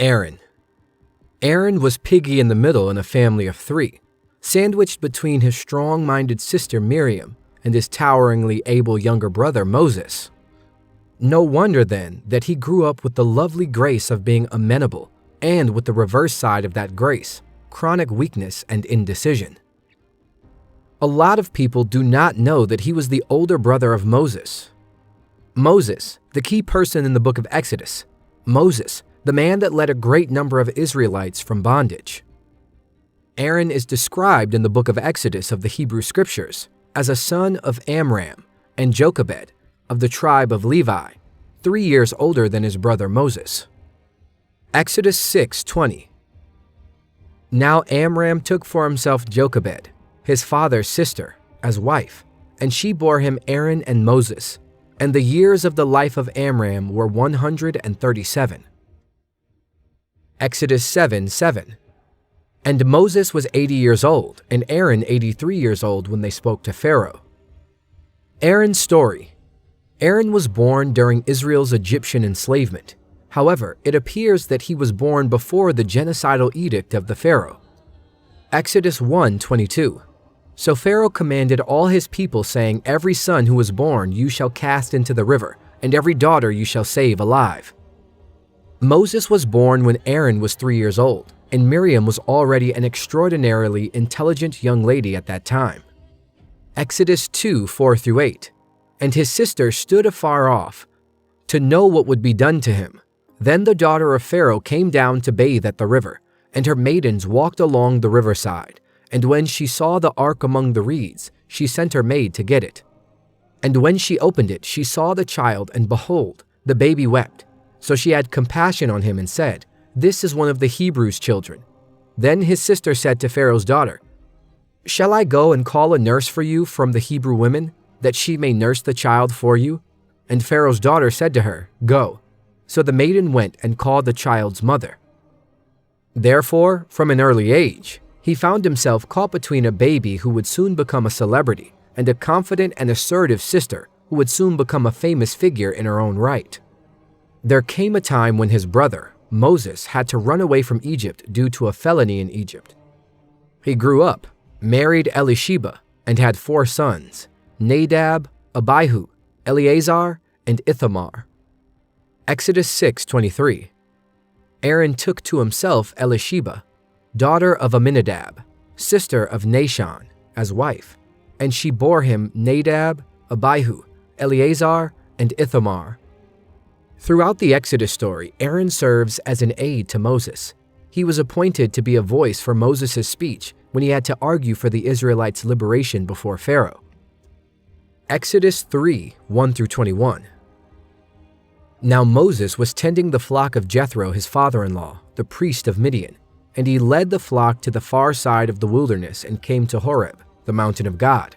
Aaron. Aaron was piggy in the middle in a family of three, sandwiched between his strong-minded sister Miriam and his toweringly able younger brother Moses. No wonder then that he grew up with the lovely grace of being amenable and with the reverse side of that grace, chronic weakness and indecision. A lot of people do not know that he was the older brother of Moses. Moses, the key person in the book of Exodus. Moses, the man that led a great number of Israelites from bondage. Aaron is described in the book of Exodus of the Hebrew Scriptures as a son of Amram and Jochebed of the tribe of Levi, 3 years older than his brother Moses. Exodus 6:20. Now Amram took for himself Jochebed, his father's sister, as wife, and she bore him Aaron and Moses, and the years of the life of Amram were 137. Exodus 7:7. And Moses was 80 years old, and Aaron 83 years old when they spoke to Pharaoh. Aaron's story. Aaron was born during Israel's Egyptian enslavement. However, it appears that he was born before the genocidal edict of the Pharaoh. Exodus 1:22. So Pharaoh commanded all his people, saying, Every son who is born you shall cast into the river, and every daughter you shall save alive. Moses was born when Aaron was 3 years old, and Miriam was already an extraordinarily intelligent young lady at that time. Exodus 2:4-8. And his sister stood afar off, to know what would be done to him. Then the daughter of Pharaoh came down to bathe at the river, and her maidens walked along the riverside. And when she saw the ark among the reeds, she sent her maid to get it. And when she opened it, she saw the child, and behold, the baby wept. So she had compassion on him and said, This is one of the Hebrews' children. Then his sister said to Pharaoh's daughter, Shall I go and call a nurse for you from the Hebrew women, that she may nurse the child for you? And Pharaoh's daughter said to her, Go. So the maiden went and called the child's mother. Therefore, from an early age, he found himself caught between a baby who would soon become a celebrity and a confident and assertive sister who would soon become a famous figure in her own right. There came a time when his brother, Moses, had to run away from Egypt due to a felony in Egypt. He grew up, married Elisheba, and had 4 sons, Nadab, Abihu, Eleazar, and Ithamar. Exodus 6:23. Aaron took to himself Elisheba, daughter of Aminadab, sister of Nashon, as wife, and she bore him Nadab, Abihu, Eleazar, and Ithamar. Throughout the Exodus story, Aaron serves as an aide to Moses. He was appointed to be a voice for Moses' speech when he had to argue for the Israelites' liberation before Pharaoh. Exodus 3:1-21. Now Moses was tending the flock of Jethro, his father-in-law, the priest of Midian, and he led the flock to the far side of the wilderness and came to Horeb, the mountain of God.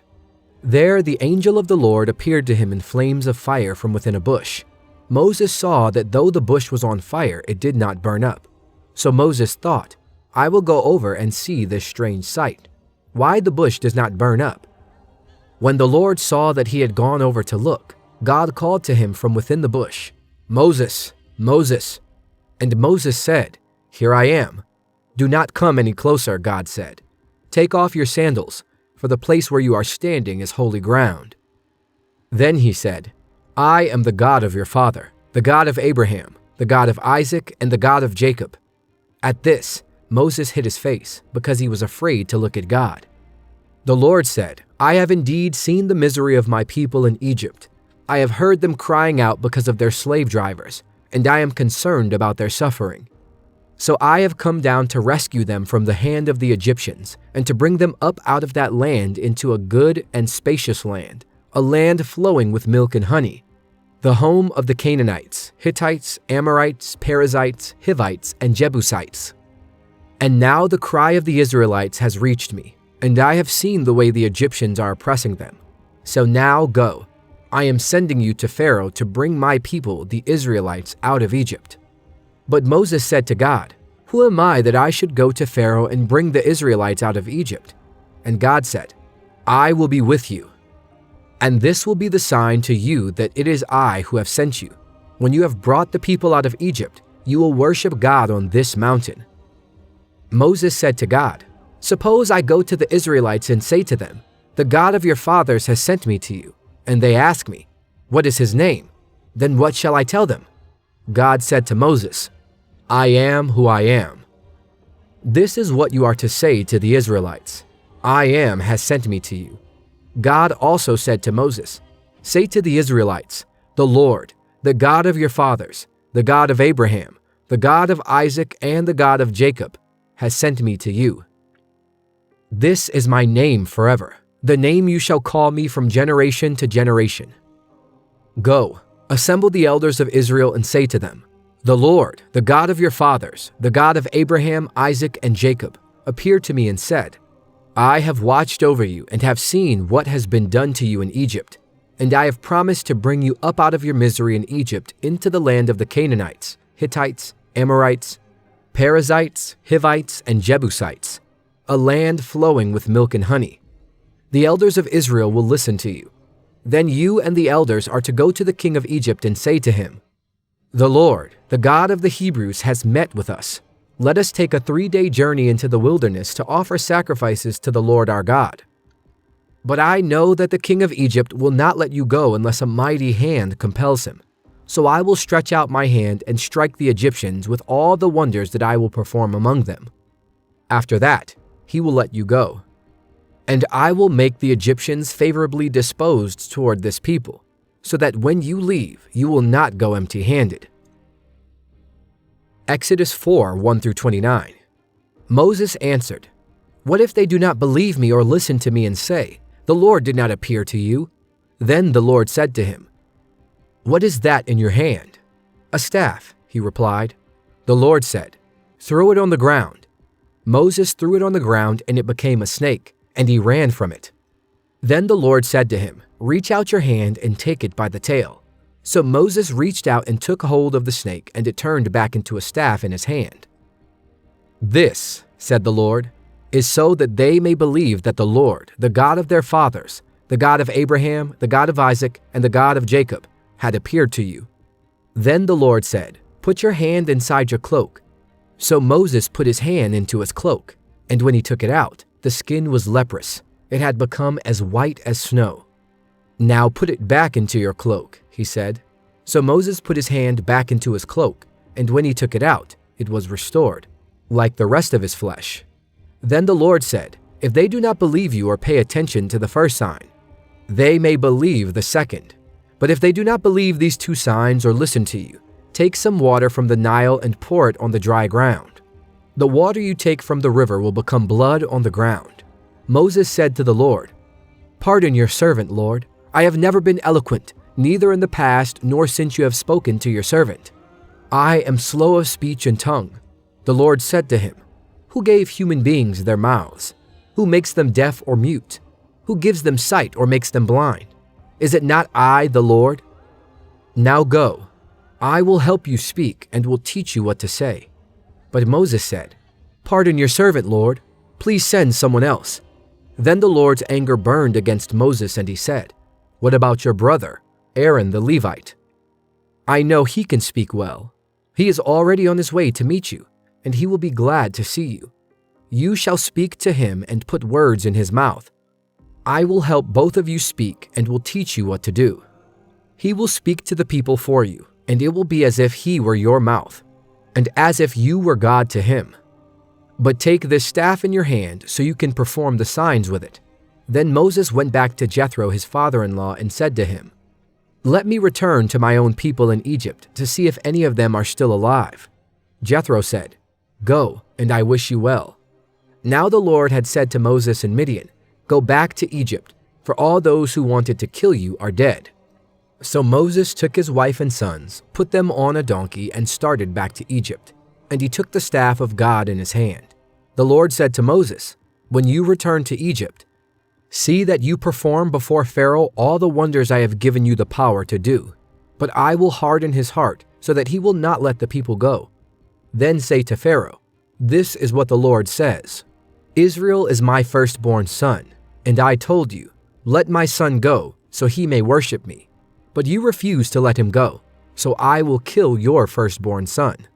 There the angel of the Lord appeared to him in flames of fire from within a bush. Moses saw that though the bush was on fire, it did not burn up. So Moses thought, I will go over and see this strange sight, why the bush does not burn up. When the Lord saw that he had gone over to look, God called to him from within the bush, Moses, Moses. And Moses said, Here I am. Do not come any closer, God said. Take off your sandals, for the place where you are standing is holy ground. Then he said, I am the God of your father, the God of Abraham, the God of Isaac, and the God of Jacob. At this, Moses hid his face, because he was afraid to look at God. The Lord said, I have indeed seen the misery of my people in Egypt. I have heard them crying out because of their slave drivers, and I am concerned about their suffering. So I have come down to rescue them from the hand of the Egyptians, and to bring them up out of that land into a good and spacious land, a land flowing with milk and honey, the home of the Canaanites, Hittites, Amorites, Perizzites, Hivites, and Jebusites. And now the cry of the Israelites has reached me, and I have seen the way the Egyptians are oppressing them. So now go. I am sending you to Pharaoh to bring my people, the Israelites, out of Egypt. But Moses said to God, Who am I that I should go to Pharaoh and bring the Israelites out of Egypt? And God said, I will be with you. And this will be the sign to you that it is I who have sent you. When you have brought the people out of Egypt, You will worship God on this mountain." Moses said to God, "Suppose I go to the Israelites and say to them, 'The God of your fathers has sent me to you,' and they ask me, 'What is his name?' Then what shall I tell them?" God said to Moses, "I am who I am." This is what you are to say to the Israelites: "I am has sent me to you." God also said to Moses, "Say to the Israelites, 'The Lord, the God of your fathers, the God of Abraham, the God of Isaac, and the God of Jacob, has sent me to you.' This is my name forever, the name you shall call me from generation to generation. Go, assemble the elders of Israel and say to them, 'The Lord, the God of your fathers, the God of Abraham, Isaac, and Jacob, appeared to me and said, I have watched over you and have seen what has been done to you in Egypt, and I have promised to bring you up out of your misery in Egypt into the land of the Canaanites, Hittites, Amorites, Perizzites, Hivites, and Jebusites, a land flowing with milk and honey. The elders of Israel will listen to you. Then you and the elders are to go to the king of Egypt and say to him, 'The Lord, the God of the Hebrews, has met with us. Let us take a 3-day journey into the wilderness to offer sacrifices to the Lord our God. But I know that the king of Egypt will not let you go unless a mighty hand compels him. So I will stretch out my hand and strike the Egyptians with all the wonders that I will perform among them. After that, he will let you go. And I will make the Egyptians favorably disposed toward this people, so that when you leave, you will not go empty-handed.'" Exodus 4:1-29. Moses answered, "What if they do not believe me or listen to me and say, 'The Lord did not appear to you'?" Then the Lord said to him, "What is that in your hand?" "A staff," he replied. The Lord said, "Throw it on the ground." Moses threw it on the ground and it became a snake, and he ran from it. Then the Lord said to him, "Reach out your hand and take it by the tail." So Moses reached out and took hold of the snake, and it turned back into a staff in his hand. "This," said the Lord, "is so that they may believe that the Lord, the God of their fathers, the God of Abraham, the God of Isaac, and the God of Jacob, had appeared to you." Then the Lord said, "Put your hand inside your cloak." So Moses put his hand into his cloak, and when he took it out, the skin was leprous. It had become as white as snow. "Now put it back into your cloak," he said. So Moses put his hand back into his cloak, and when he took it out, it was restored, like the rest of his flesh. Then the Lord said, "If they do not believe you or pay attention to the first sign, they may believe the second. But if they do not believe these 2 signs or listen to you, take some water from the Nile and pour it on the dry ground. The water you take from the river will become blood on the ground." Moses said to the Lord, "Pardon your servant, Lord. I have never been eloquent, neither in the past nor since you have spoken to your servant. I am slow of speech and tongue." The Lord said to him, "Who gave human beings their mouths? Who makes them deaf or mute? Who gives them sight or makes them blind? Is it not I, the Lord? Now go. I will help you speak and will teach you what to say." But Moses said, "Pardon your servant, Lord. Please send someone else." Then the Lord's anger burned against Moses, and he said, "What about your brother, Aaron the Levite? I know he can speak well. He is already on his way to meet you, and he will be glad to see you. You shall speak to him and put words in his mouth. I will help both of you speak and will teach you what to do. He will speak to the people for you, and it will be as if he were your mouth, and as if you were God to him. But take this staff in your hand so you can perform the signs with it." Then Moses went back to Jethro, his father-in-law, and said to him, "Let me return to my own people in Egypt to see if any of them are still alive." Jethro said, "Go, and I wish you well." Now the Lord had said to Moses in Midian, "Go back to Egypt, for all those who wanted to kill you are dead." So Moses took his wife and sons, put them on a donkey, and started back to Egypt. And he took the staff of God in his hand. The Lord said to Moses, "When you return to Egypt, see that you perform before Pharaoh all the wonders I have given you the power to do. But I will harden his heart so that he will not let the people go. Then say to Pharaoh, 'This is what the Lord says. Israel is my firstborn son, and I told you, let my son go so he may worship me. But you refuse to let him go, so I will kill your firstborn son.'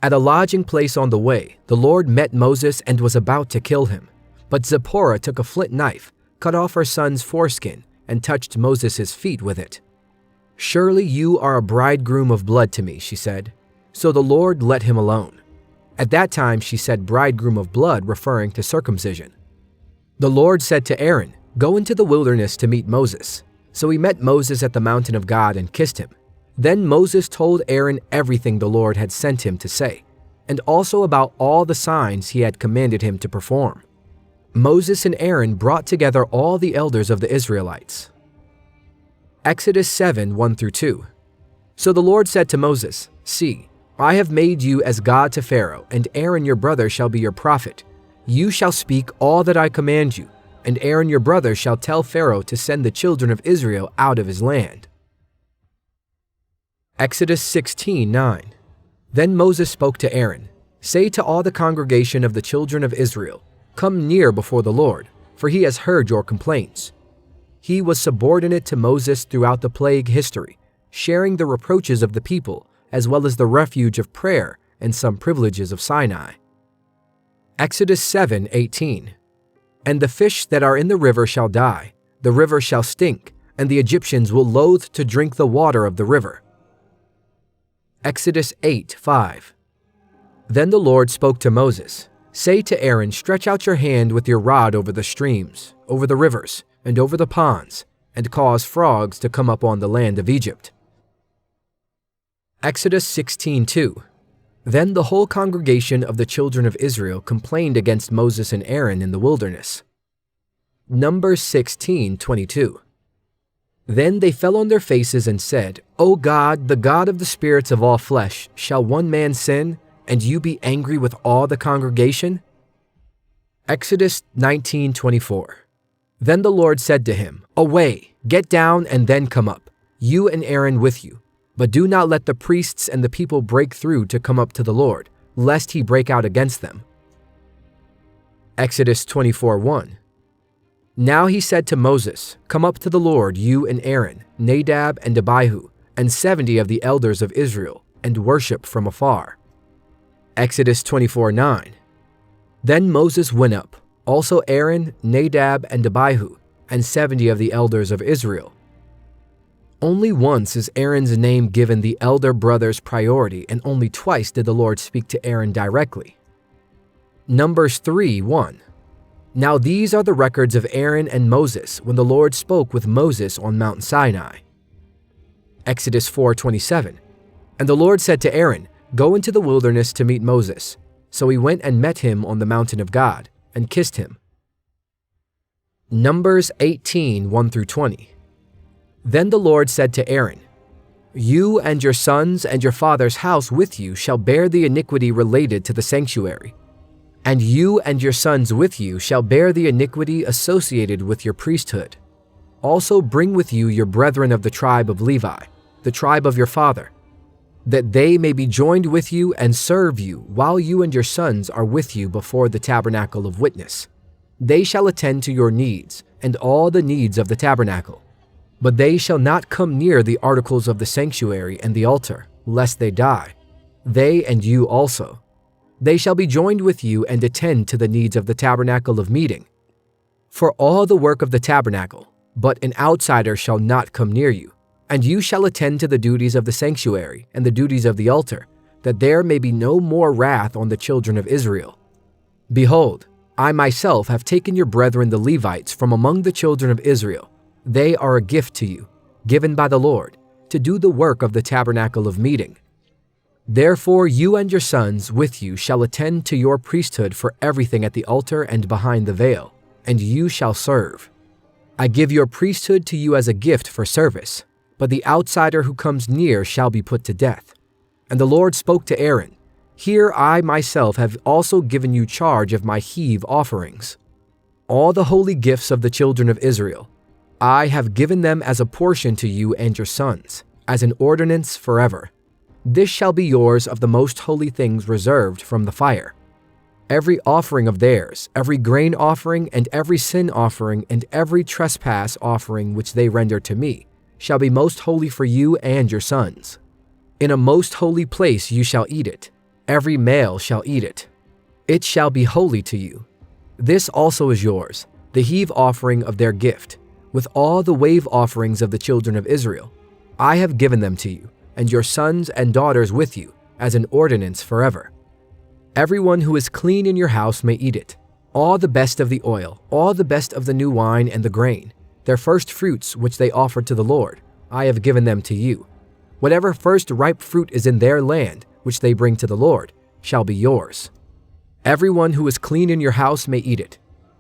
At a lodging place on the way, the Lord met Moses and was about to kill him. But Zipporah took a flint knife, cut off her son's foreskin, and touched Moses' feet with it. "Surely you are a bridegroom of blood to me," she said. So the Lord let him alone. At that time she said bridegroom of blood, referring to circumcision. The Lord said to Aaron, "Go into the wilderness to meet Moses." So he met Moses at the mountain of God and kissed him. Then Moses told Aaron everything the Lord had sent him to say, and also about all the signs he had commanded him to perform. Moses and Aaron brought together all the elders of the Israelites. Exodus 7, 1-2. So the Lord said to Moses, "See, I have made you as God to Pharaoh, and Aaron your brother shall be your prophet. You shall speak all that I command you, and Aaron your brother shall tell Pharaoh to send the children of Israel out of his land." Exodus 16:9. Then Moses spoke to Aaron, "Say to all the congregation of the children of Israel, 'Come near before the Lord, for he has heard your complaints.'" He was subordinate to Moses throughout the plague history, sharing the reproaches of the people, as well as the refuge of prayer and some privileges of Sinai. Exodus 7:18. "And the fish that are in the river shall die, the river shall stink, and the Egyptians will loathe to drink the water of the river." Exodus 8:5. Then the Lord spoke to Moses, "Say to Aaron, stretch out your hand with your rod over the streams, over the rivers, and over the ponds, and cause frogs to come up on the land of Egypt." Exodus 16:2. Then the whole congregation of the children of Israel complained against Moses and Aaron in the wilderness. Numbers 16:22. Then they fell on their faces and said, "O God, the God of the spirits of all flesh, shall one man sin, and you be angry with all the congregation?" Exodus 19:24. Then the Lord said to him, "Away, get down and then come up, you and Aaron with you. But do not let the priests and the people break through to come up to the Lord, lest he break out against them." Exodus 24:1. Now he said to Moses, "Come up to the Lord, you and Aaron, Nadab and Abihu, and 70 of the elders of Israel, and worship from afar." Exodus 24:9. Then Moses went up, also Aaron, Nadab, and Abihu, and 70 of the elders of Israel. Only once is Aaron's name given the elder brother's priority, and only twice did the Lord speak to Aaron directly. Numbers 3:1. Now these are the records of Aaron and Moses when the Lord spoke with Moses on Mount Sinai. Exodus 4:27. And the Lord said to Aaron, "Go into the wilderness to meet Moses." So he went and met him on the mountain of God, and kissed him. Numbers 18:1-20. Then the Lord said to Aaron, "You and your sons and your father's house with you shall bear the iniquity related to the sanctuary. And you and your sons with you shall bear the iniquity associated with your priesthood. Also bring with you your brethren of the tribe of Levi, the tribe of your father, that they may be joined with you and serve you while you and your sons are with you before the tabernacle of witness. They shall attend to your needs and all the needs of the tabernacle. But they shall not come near the articles of the sanctuary and the altar, lest they die, they and you also. They shall be joined with you and attend to the needs of the tabernacle of meeting. For all the work of the tabernacle, but an outsider shall not come near you. And you shall attend to the duties of the sanctuary and the duties of the altar, that there may be no more wrath on the children of Israel. Behold, I myself have taken your brethren the Levites from among the children of Israel. They are a gift to you, given by the Lord, to do the work of the tabernacle of meeting. Therefore you and your sons with you shall attend to your priesthood for everything at the altar and behind the veil, and you shall serve. I give your priesthood to you as a gift for service, but the outsider who comes near shall be put to death." And the Lord spoke to Aaron, "Here I myself have also given you charge of my heave offerings. All the holy gifts of the children of Israel, I have given them as a portion to you and your sons, as an ordinance forever. This shall be yours of the most holy things reserved from the fire. Every offering of theirs, every grain offering and every sin offering and every trespass offering which they render to me, shall be most holy for you and your sons. In a most holy place you shall eat it. Every male shall eat it. It shall be holy to you. This also is yours, the heave offering of their gift, with all the wave offerings of the children of Israel. I have given them to you, and your sons and daughters with you, as an ordinance forever. Everyone who is clean in your house may eat it, all the best of the oil, all the best of the new wine and the grain, their first fruits which they offer to the Lord. I have given them to you. Whatever first ripe fruit is in their land, which they bring to the Lord, shall be yours. Everyone who is clean in your house may eat it.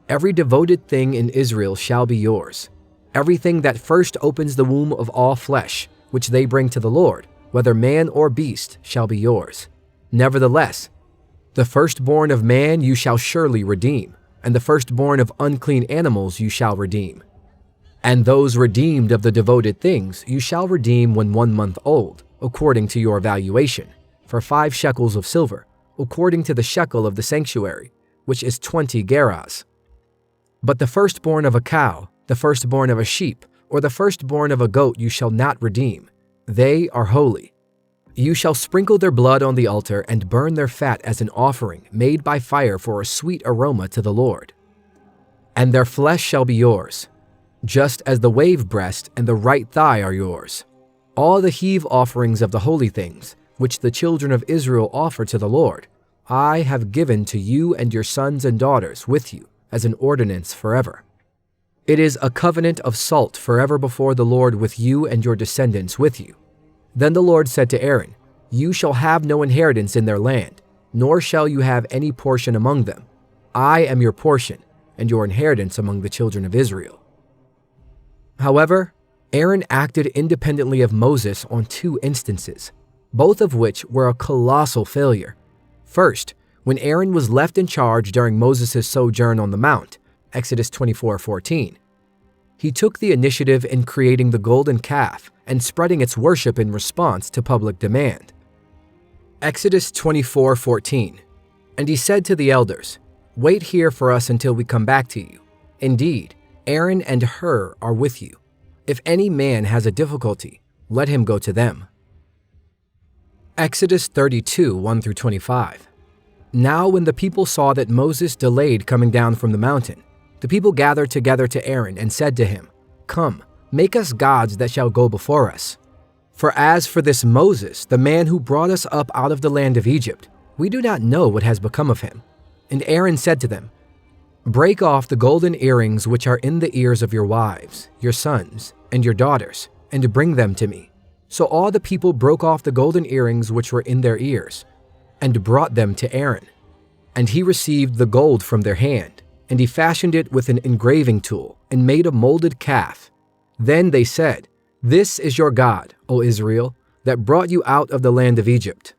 Every devoted thing in Israel shall be yours. Everything that first opens the womb of all flesh, which they bring to the Lord, whether man or beast, shall be yours. Nevertheless, the firstborn of man you shall surely redeem, and the firstborn of unclean animals you shall redeem. And those redeemed of the devoted things you shall redeem when 1 month old, according to your valuation, for 5 shekels of silver, according to the shekel of the sanctuary, which is 20 gerahs. But the firstborn of a cow, the firstborn of a sheep, or the firstborn of a goat you shall not redeem. They are holy. You shall sprinkle their blood on the altar and burn their fat as an offering made by fire for a sweet aroma to the Lord. And their flesh shall be yours, just as the wave breast and the right thigh are yours. All the heave offerings of the holy things, which the children of Israel offer to the Lord, I have given to you and your sons and daughters with you as an ordinance forever. It is a covenant of salt forever before the Lord with you and your descendants with you. Then the Lord said to Aaron, You shall have no inheritance in their land, nor shall you have any portion among them. I am your portion, and your inheritance among the children of Israel. However, Aaron acted independently of Moses on 2 instances, both of which were a colossal failure. First, when Aaron was left in charge during Moses' sojourn on the mount, Exodus 24:14. He took the initiative in creating the golden calf and spreading its worship in response to public demand. Exodus 24:14. And he said to the elders, Wait here for us until we come back to you. Indeed, Aaron and Hur are with you. If any man has a difficulty, let him go to them. Exodus 32:1-25. Now when the people saw that Moses delayed coming down from the mountain, the people gathered together to Aaron and said to him, Come, make us gods that shall go before us. For as for this Moses, the man who brought us up out of the land of Egypt, we do not know what has become of him. And Aaron said to them, Break off the golden earrings which are in the ears of your wives, your sons, and your daughters, and bring them to me. So all the people broke off the golden earrings which were in their ears, and brought them to Aaron. And he received the gold from their hand, and he fashioned it with an engraving tool, and made a molded calf. Then they said, This is your God, O Israel, that brought you out of the land of Egypt.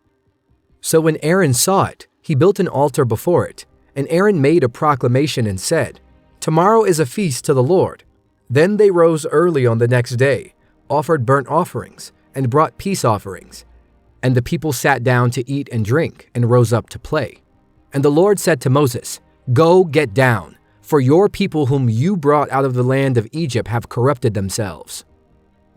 So when Aaron saw it, he built an altar before it, and Aaron made a proclamation and said, Tomorrow is a feast to the Lord. Then they rose early on the next day, offered burnt offerings, and brought peace offerings. And the people sat down to eat and drink, and rose up to play. And the Lord said to Moses, Go get down, for your people whom you brought out of the land of Egypt have corrupted themselves.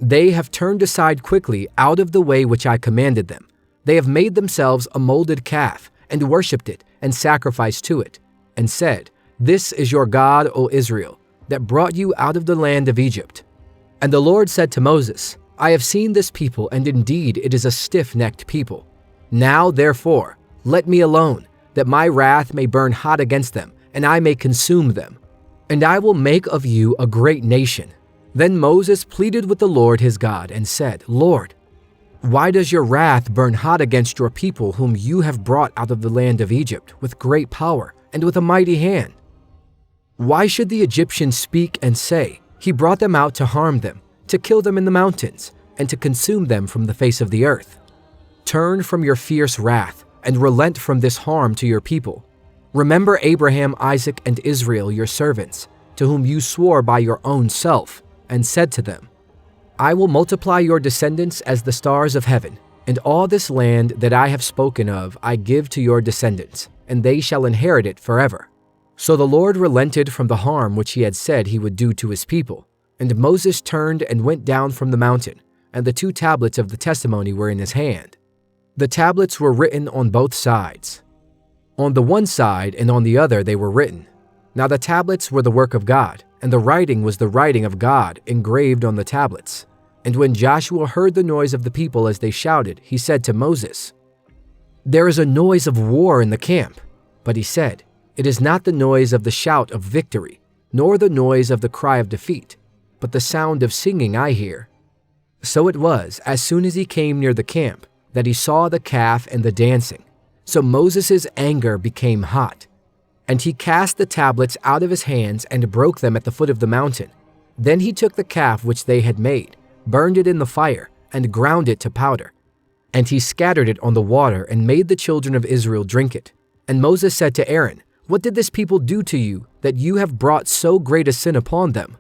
They have turned aside quickly out of the way which I commanded them. They have made themselves a molded calf, and worshipped it, and sacrificed to it, and said, This is your God, O Israel, that brought you out of the land of Egypt. And the Lord said to Moses, I have seen this people, and indeed it is a stiff-necked people. Now, therefore, let me alone, that my wrath may burn hot against them, and I may consume them. And I will make of you a great nation. Then Moses pleaded with the Lord his God, and said, Lord, why does your wrath burn hot against your people whom you have brought out of the land of Egypt with great power and with a mighty hand? Why should the Egyptians speak and say, He brought them out to harm them, to kill them in the mountains, and to consume them from the face of the earth? Turn from your fierce wrath, and relent from this harm to your people. Remember Abraham, Isaac, and Israel, your servants, to whom you swore by your own self, and said to them, I will multiply your descendants as the stars of heaven, and all this land that I have spoken of I give to your descendants, and they shall inherit it forever. So the Lord relented from the harm which he had said he would do to his people, and Moses turned and went down from the mountain, and the 2 tablets of the testimony were in his hand. The tablets were written on both sides. On the one side and on the other they were written. Now the tablets were the work of God, and the writing was the writing of God engraved on the tablets. And when Joshua heard the noise of the people as they shouted, he said to Moses, "There is a noise of war in the camp." But he said, "It is not the noise of the shout of victory, nor the noise of the cry of defeat, but the sound of singing I hear." So it was, as soon as he came near the camp, that he saw the calf and the dancing. So Moses' anger became hot, and he cast the tablets out of his hands and broke them at the foot of the mountain. Then he took the calf which they had made, burned it in the fire, and ground it to powder. And he scattered it on the water and made the children of Israel drink it. And Moses said to Aaron, "What did this people do to you, that you have brought so great a sin upon them?"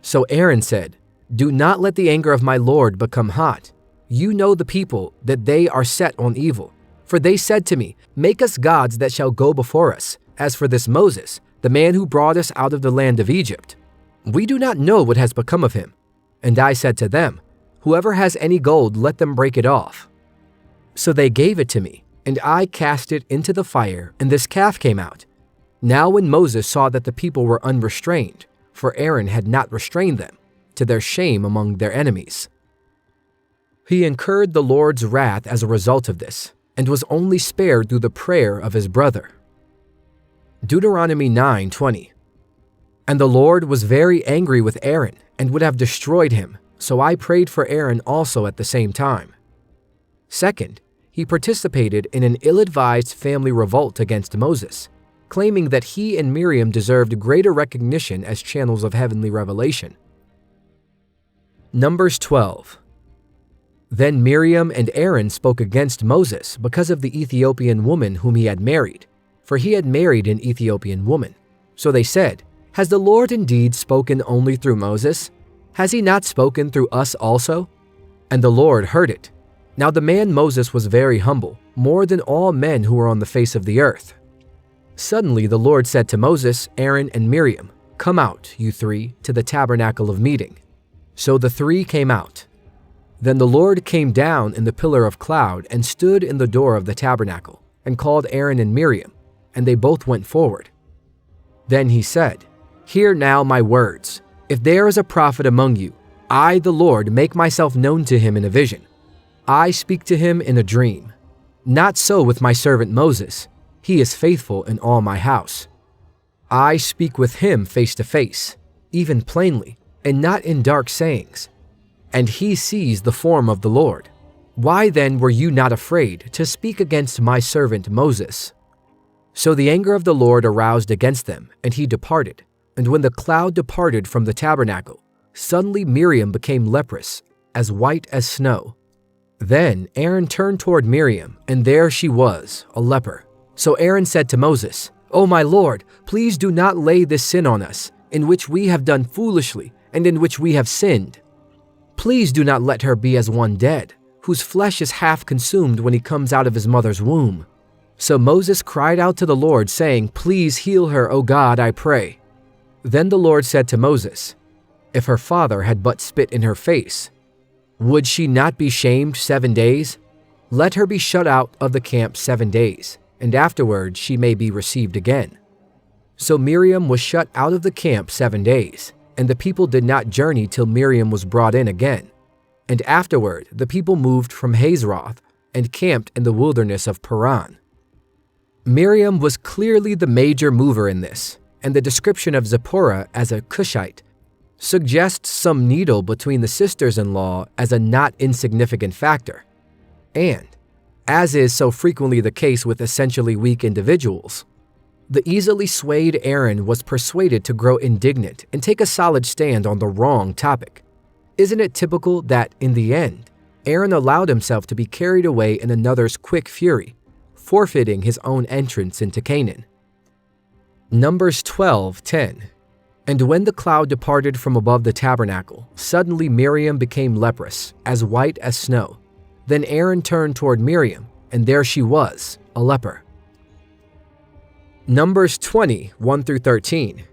So Aaron said, "Do not let the anger of my Lord become hot. You know the people, that they are set on evil. For they said to me, 'Make us gods that shall go before us.' As for this Moses, the man who brought us out of the land of Egypt, we do not know what has become of him." And I said to them, "Whoever has any gold, let them break it off." So they gave it to me, and I cast it into the fire, and this calf came out. Now when Moses saw that the people were unrestrained, for Aaron had not restrained them, to their shame among their enemies, he incurred the Lord's wrath as a result of this, and was only spared through the prayer of his brother. Deuteronomy 9:20. And the Lord was very angry with Aaron, and would have destroyed him, so I prayed for Aaron also at the same time. Second, he participated in an ill-advised family revolt against Moses, claiming that he and Miriam deserved greater recognition as channels of heavenly revelation. Numbers 12. Then Miriam and Aaron spoke against Moses because of the Ethiopian woman whom he had married, for he had married an Ethiopian woman. So they said, "Has the Lord indeed spoken only through Moses? Has he not spoken through us also?" And the Lord heard it. Now the man Moses was very humble, more than all men who were on the face of the earth. Suddenly the Lord said to Moses, Aaron, and Miriam, "Come out, you three, to the tabernacle of meeting." So the three came out. Then the Lord came down in the pillar of cloud and stood in the door of the tabernacle, and called Aaron and Miriam, and they both went forward. Then he said, "Hear now my words. If there is a prophet among you, I, the Lord, make myself known to him in a vision. I speak to him in a dream. Not so with my servant Moses. He is faithful in all my house. I speak with him face to face, even plainly, and not in dark sayings. And he sees the form of the Lord. Why then were you not afraid to speak against my servant Moses?" So the anger of the Lord aroused against them, and he departed. And when the cloud departed from the tabernacle, suddenly Miriam became leprous, as white as snow. Then Aaron turned toward Miriam, and there she was, a leper. So Aaron said to Moses, "O my Lord, please do not lay this sin on us, in which we have done foolishly, and in which we have sinned. Please do not let her be as one dead, whose flesh is half consumed when he comes out of his mother's womb." So Moses cried out to the Lord, saying, "Please heal her, O God, I pray." Then the Lord said to Moses, "If her father had but spit in her face, would she not be shamed 7 days? Let her be shut out of the camp 7 days, and afterward she may be received again." So Miriam was shut out of the camp 7 days, and the people did not journey till Miriam was brought in again. And afterward the people moved from Hazeroth and camped in the wilderness of Paran. Miriam was clearly the major mover in this, and the description of Zipporah as a Cushite suggests some needle between the sisters-in-law as a not insignificant factor. And, as is so frequently the case with essentially weak individuals, the easily swayed Aaron was persuaded to grow indignant and take a solid stand on the wrong topic. Isn't it typical that, in the end, Aaron allowed himself to be carried away in another's quick fury, forfeiting his own entrance into Canaan? Numbers 12:10. And when the cloud departed from above the tabernacle, suddenly Miriam became leprous, as white as snow. Then Aaron turned toward Miriam, and there she was, a leper. Numbers 20:1-13.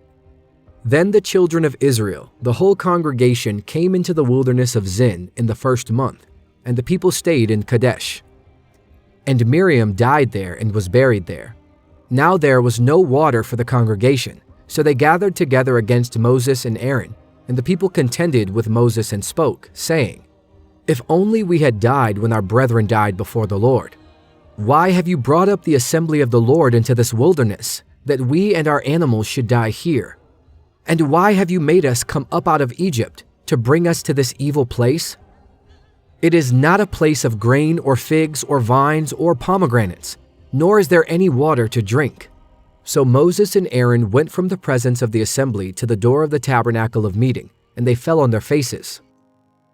Then the children of Israel, the whole congregation, came into the wilderness of Zin in the first month, and the people stayed in Kadesh. And Miriam died there and was buried there. Now there was no water for the congregation, so they gathered together against Moses and Aaron, and the people contended with Moses and spoke, saying, "If only we had died when our brethren died before the Lord. Why have you brought up the assembly of the Lord into this wilderness, that we and our animals should die here? And why have you made us come up out of Egypt to bring us to this evil place? It is not a place of grain or figs or vines or pomegranates, nor is there any water to drink." So Moses and Aaron went from the presence of the assembly to the door of the tabernacle of meeting, and they fell on their faces.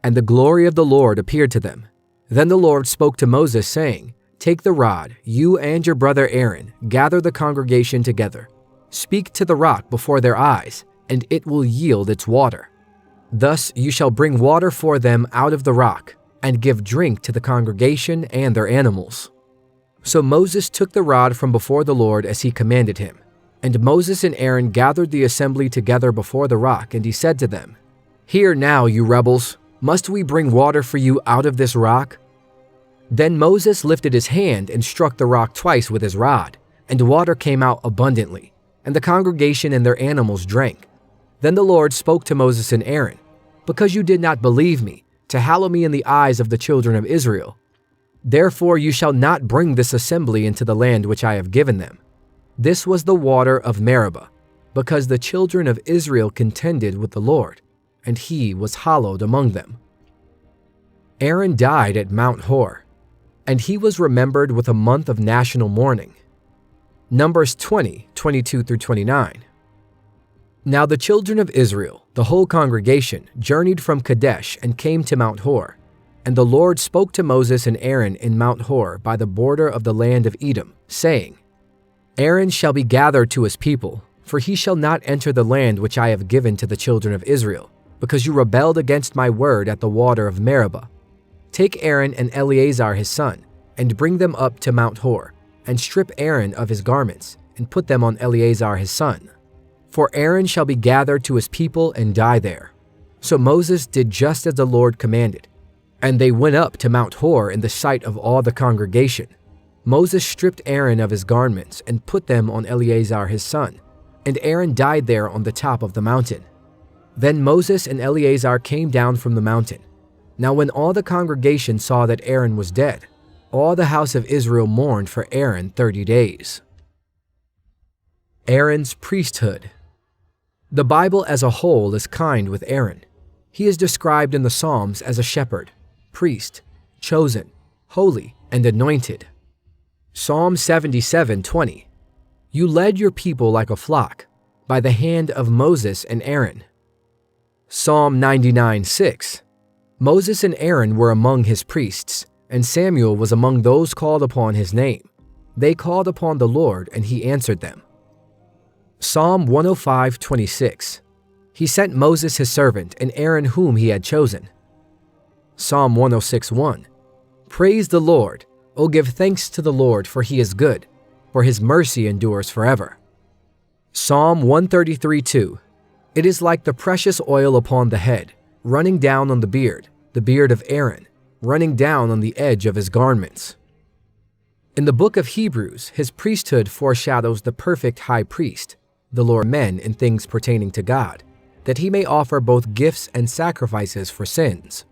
And the glory of the Lord appeared to them. Then the Lord spoke to Moses, saying, "Take the rod, you and your brother Aaron, gather the congregation together. Speak to the rock before their eyes, and it will yield its water. Thus you shall bring water for them out of the rock, and give drink to the congregation and their animals." So Moses took the rod from before the Lord as he commanded him. And Moses and Aaron gathered the assembly together before the rock, and he said to them, "Hear now, you rebels, must we bring water for you out of this rock?" Then Moses lifted his hand and struck the rock twice with his rod, and water came out abundantly, and the congregation and their animals drank. Then the Lord spoke to Moses and Aaron, "Because you did not believe me, to hallow me in the eyes of the children of Israel, therefore you shall not bring this assembly into the land which I have given them." This was the water of Meribah, because the children of Israel contended with the Lord, and he was hallowed among them. Aaron died at Mount Hor, and he was remembered with a month of national mourning. Numbers 20:22-29. Now the children of Israel, the whole congregation, journeyed from Kadesh and came to Mount Hor. And the Lord spoke to Moses and Aaron in Mount Hor by the border of the land of Edom, saying, "Aaron shall be gathered to his people, for he shall not enter the land which I have given to the children of Israel, because you rebelled against my word at the water of Meribah. Take Aaron and Eleazar his son, and bring them up to Mount Hor, and strip Aaron of his garments, and put them on Eleazar his son. For Aaron shall be gathered to his people and die there." So Moses did just as the Lord commanded. And they went up to Mount Hor in the sight of all the congregation. Moses stripped Aaron of his garments and put them on Eleazar his son, and Aaron died there on the top of the mountain. Then Moses and Eleazar came down from the mountain. Now when all the congregation saw that Aaron was dead, all the house of Israel mourned for Aaron 30 days. Aaron's priesthood. The Bible as a whole is kind with Aaron. He is described in the Psalms as a shepherd, priest, chosen, holy, and anointed. Psalm 77:20. You led your people like a flock, by the hand of Moses and Aaron. Psalm 99:6. Moses and Aaron were among his priests, and Samuel was among those called upon his name. They called upon the Lord, and he answered them. Psalm 105:26. He sent Moses his servant, and Aaron whom he had chosen. Psalm 106:1. Praise the Lord, O give thanks to the Lord, for he is good, for his mercy endures forever. Psalm 133:2. It is like the precious oil upon the head, running down on the beard of Aaron, running down on the edge of his garments. In the book of Hebrews, his priesthood foreshadows the perfect high priest, the Lord men in things pertaining to God, that he may offer both gifts and sacrifices for sins.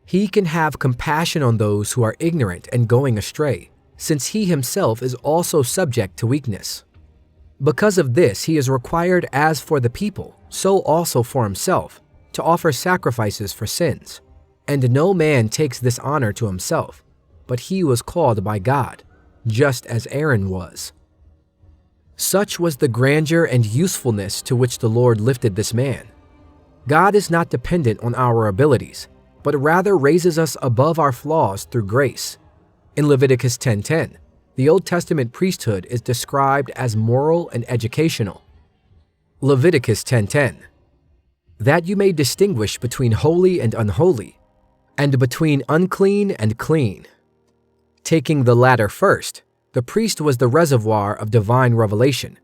He can have compassion on those who are ignorant and going astray, since he himself is also subject to weakness. Because of this, he is required as for the people, so also for himself, to offer sacrifices for sins. And no man takes this honor to himself, but he was called by God, just as Aaron was. Such was the grandeur and usefulness to which the Lord lifted this man. God is not dependent on our abilities, but rather raises us above our flaws through grace. In Leviticus 10:10, the Old Testament priesthood is described as moral and educational. Leviticus 10:10, that you may distinguish between holy and unholy, and between unclean and clean. Taking the latter first, the priest was the reservoir of divine revelation,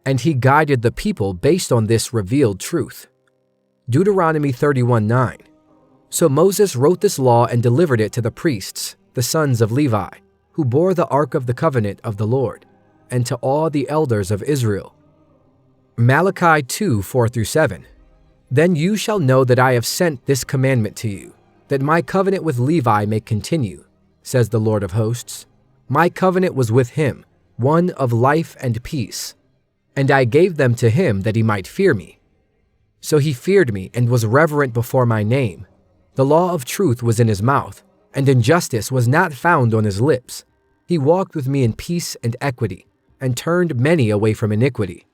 and he guided the people based on this revealed truth. Deuteronomy 31:9. So Moses wrote this law and delivered it to the priests, the sons of Levi, who bore the ark of the covenant of the Lord, and to all the elders of Israel. Malachi 2:4-7. Then you shall know that I have sent this commandment to you, that my covenant with Levi may continue, says the Lord of hosts. My covenant was with him, one of life and peace, and I gave them to him that he might fear me. So he feared me and was reverent before my name. The law of truth was in his mouth, and injustice was not found on his lips. He walked with me in peace and equity, and turned many away from iniquity.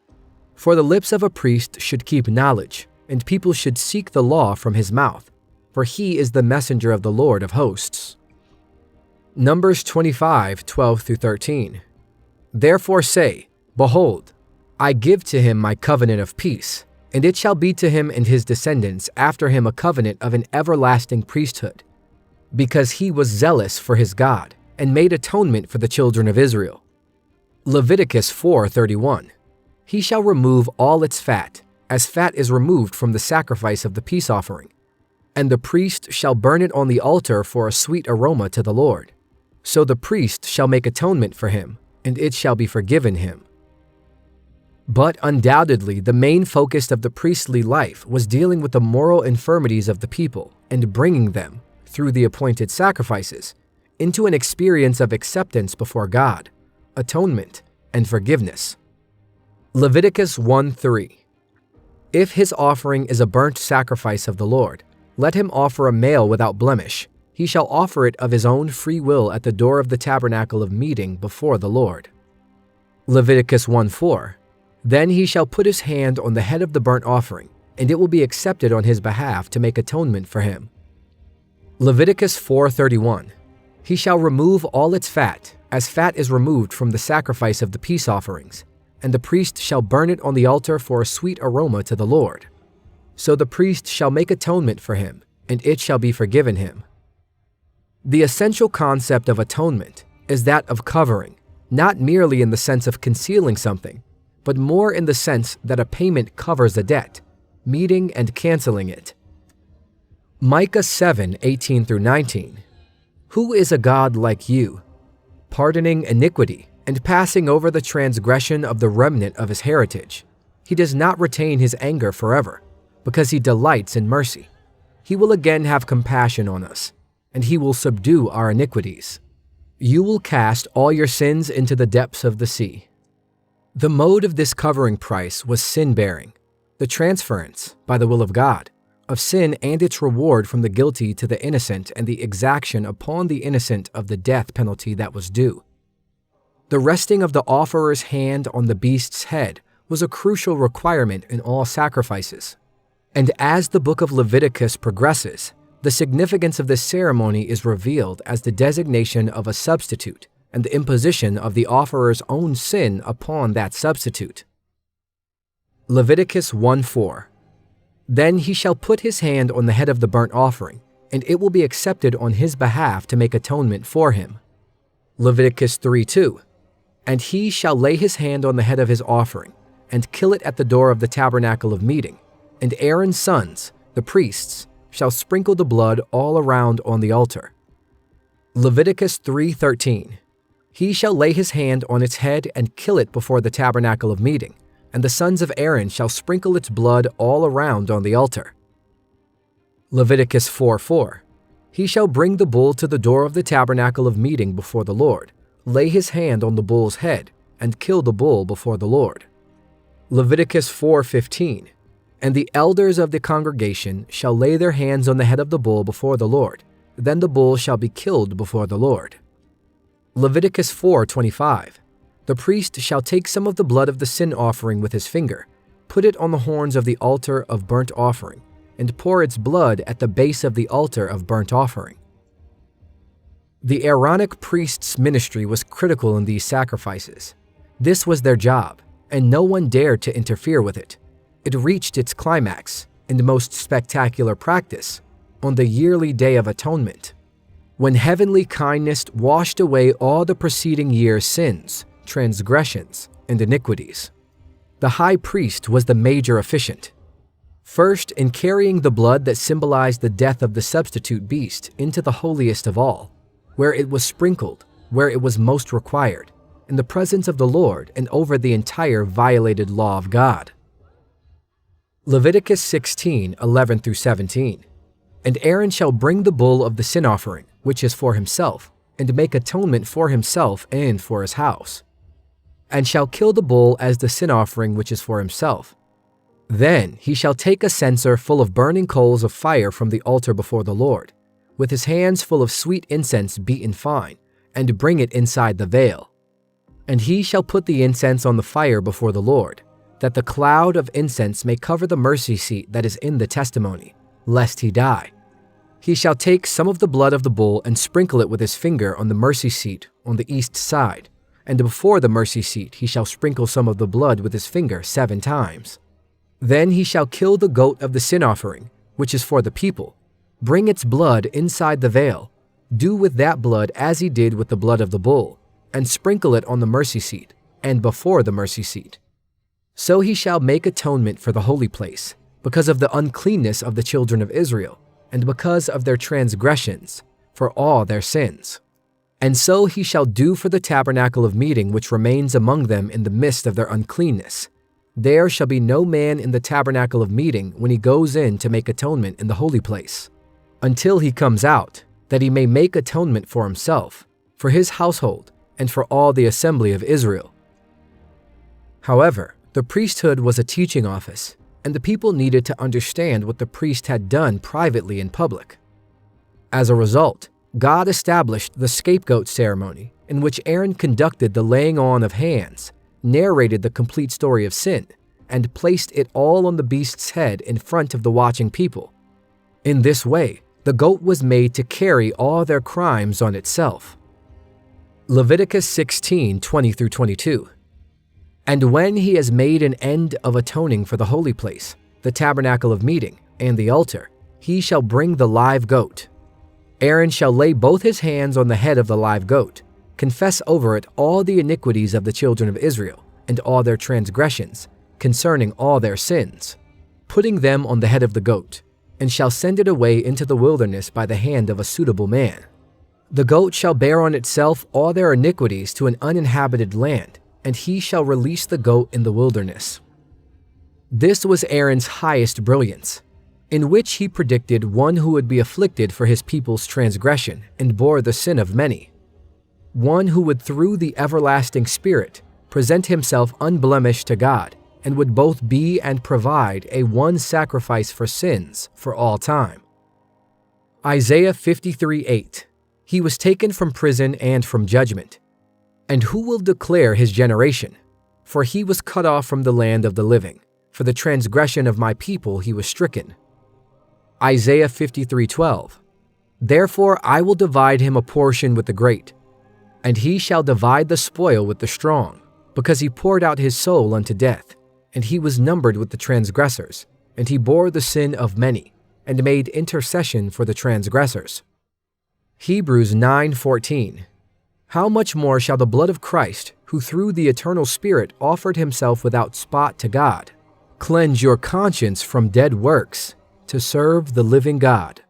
For the lips of a priest should keep knowledge, and people should seek the law from his mouth, for he is the messenger of the Lord of hosts. Numbers 25:12-13. Therefore say, Behold, I give to him my covenant of peace, and it shall be to him and his descendants after him a covenant of an everlasting priesthood, because he was zealous for his God, and made atonement for the children of Israel. Leviticus 4:31. He shall remove all its fat, as fat is removed from the sacrifice of the peace offering, and the priest shall burn it on the altar for a sweet aroma to the Lord. So the priest shall make atonement for him, and it shall be forgiven him. But undoubtedly, the main focus of the priestly life was dealing with the moral infirmities of the people and bringing them, through the appointed sacrifices, into an experience of acceptance before God, atonement, and forgiveness. Leviticus 1:3. If his offering is a burnt sacrifice of the Lord, let him offer a male without blemish. He shall offer it of his own free will at the door of the tabernacle of meeting before the Lord. Leviticus 1:4. Then he shall put his hand on the head of the burnt offering, and it will be accepted on his behalf to make atonement for him. Leviticus 4:31. He shall remove all its fat, as fat is removed from the sacrifice of the peace offerings, and the priest shall burn it on the altar for a sweet aroma to the Lord. So the priest shall make atonement for him, and it shall be forgiven him. The essential concept of atonement is that of covering, not merely in the sense of concealing something, but more in the sense that a payment covers a debt, meeting and canceling it. Micah 7:18-19. Who is a God like you, pardoning iniquity and passing over the transgression of the remnant of his heritage? He does not retain his anger forever, because he delights in mercy. He will again have compassion on us, and he will subdue our iniquities. You will cast all your sins into the depths of the sea. The mode of this covering price was sin-bearing, the transference, by the will of God, of sin and its reward from the guilty to the innocent, and the exaction upon the innocent of the death penalty that was due. The resting of the offerer's hand on the beast's head was a crucial requirement in all sacrifices. And as the book of Leviticus progresses, the significance of this ceremony is revealed as the designation of a substitute and the imposition of the offerer's own sin upon that substitute. Leviticus 1:4. Then he shall put his hand on the head of the burnt offering, and it will be accepted on his behalf to make atonement for him. Leviticus 3:2. And he shall lay his hand on the head of his offering, and kill it at the door of the tabernacle of meeting, and Aaron's sons, the priests, shall sprinkle the blood all around on the altar. Leviticus 3:13. He shall lay his hand on its head and kill it before the tabernacle of meeting, and the sons of Aaron shall sprinkle its blood all around on the altar. Leviticus 4:4. He shall bring the bull to the door of the tabernacle of meeting before the Lord, lay his hand on the bull's head, and kill the bull before the Lord. Leviticus 4:15. And the elders of the congregation shall lay their hands on the head of the bull before the Lord, then the bull shall be killed before the Lord. Leviticus 4:25. The priest shall take some of the blood of the sin offering with his finger, put it on the horns of the altar of burnt offering, and pour its blood at the base of the altar of burnt offering. The Aaronic priest's ministry was critical in these sacrifices. This was their job, and no one dared to interfere with it. It reached its climax, in the most spectacular practice, on the yearly Day of Atonement, when heavenly kindness washed away all the preceding year's sins, transgressions, and iniquities. The high priest was the major officiant. First, in carrying the blood that symbolized the death of the substitute beast into the holiest of all, where it was sprinkled, where it was most required, in the presence of the Lord and over the entire violated law of God. Leviticus 16:11-17. And Aaron shall bring the bull of the sin offering, which is for himself, and make atonement for himself and for his house, and shall kill the bull as the sin offering which is for himself. Then he shall take a censer full of burning coals of fire from the altar before the Lord, with his hands full of sweet incense beaten fine, and bring it inside the veil. And he shall put the incense on the fire before the Lord, that the cloud of incense may cover the mercy seat that is in the testimony, lest he die. He shall take some of the blood of the bull and sprinkle it with his finger on the mercy seat on the east side, and before the mercy seat he shall sprinkle some of the blood with his finger 7 times. Then he shall kill the goat of the sin offering, which is for the people, bring its blood inside the veil, do with that blood as he did with the blood of the bull, and sprinkle it on the mercy seat, and before the mercy seat. So he shall make atonement for the holy place, because of the uncleanness of the children of Israel, and because of their transgressions, for all their sins. And so he shall do for the tabernacle of meeting which remains among them in the midst of their uncleanness. There shall be no man in the tabernacle of meeting when he goes in to make atonement in the holy place, until he comes out, that he may make atonement for himself, for his household, and for all the assembly of Israel. However, the priesthood was a teaching office, and the people needed to understand what the priest had done privately in public. As a result, God established the scapegoat ceremony, in which Aaron conducted the laying on of hands, narrated the complete story of sin, and placed it all on the beast's head in front of the watching people. In this way, the goat was made to carry all their crimes on itself. Leviticus 16:20-22. And when he has made an end of atoning for the holy place, the tabernacle of meeting, and the altar, he shall bring the live goat. Aaron shall lay both his hands on the head of the live goat, confess over it all the iniquities of the children of Israel, and all their transgressions, concerning all their sins, putting them on the head of the goat, and shall send it away into the wilderness by the hand of a suitable man. The goat shall bear on itself all their iniquities to an uninhabited land, and he shall release the goat in the wilderness. This was Aaron's highest brilliance, in which he predicted one who would be afflicted for his people's transgression and bore the sin of many. One who would, through the everlasting Spirit, present himself unblemished to God, and would both be and provide a one sacrifice for sins for all time. Isaiah 53:8. He was taken from prison and from judgment. And who will declare his generation? For he was cut off from the land of the living. For the transgression of my people he was stricken. Isaiah 53:12. Therefore I will divide him a portion with the great, and he shall divide the spoil with the strong, because he poured out his soul unto death, and he was numbered with the transgressors, and he bore the sin of many, and made intercession for the transgressors. Hebrews 9:14. How much more shall the blood of Christ, who through the eternal Spirit offered himself without spot to God, cleanse your conscience from dead works to serve the living God?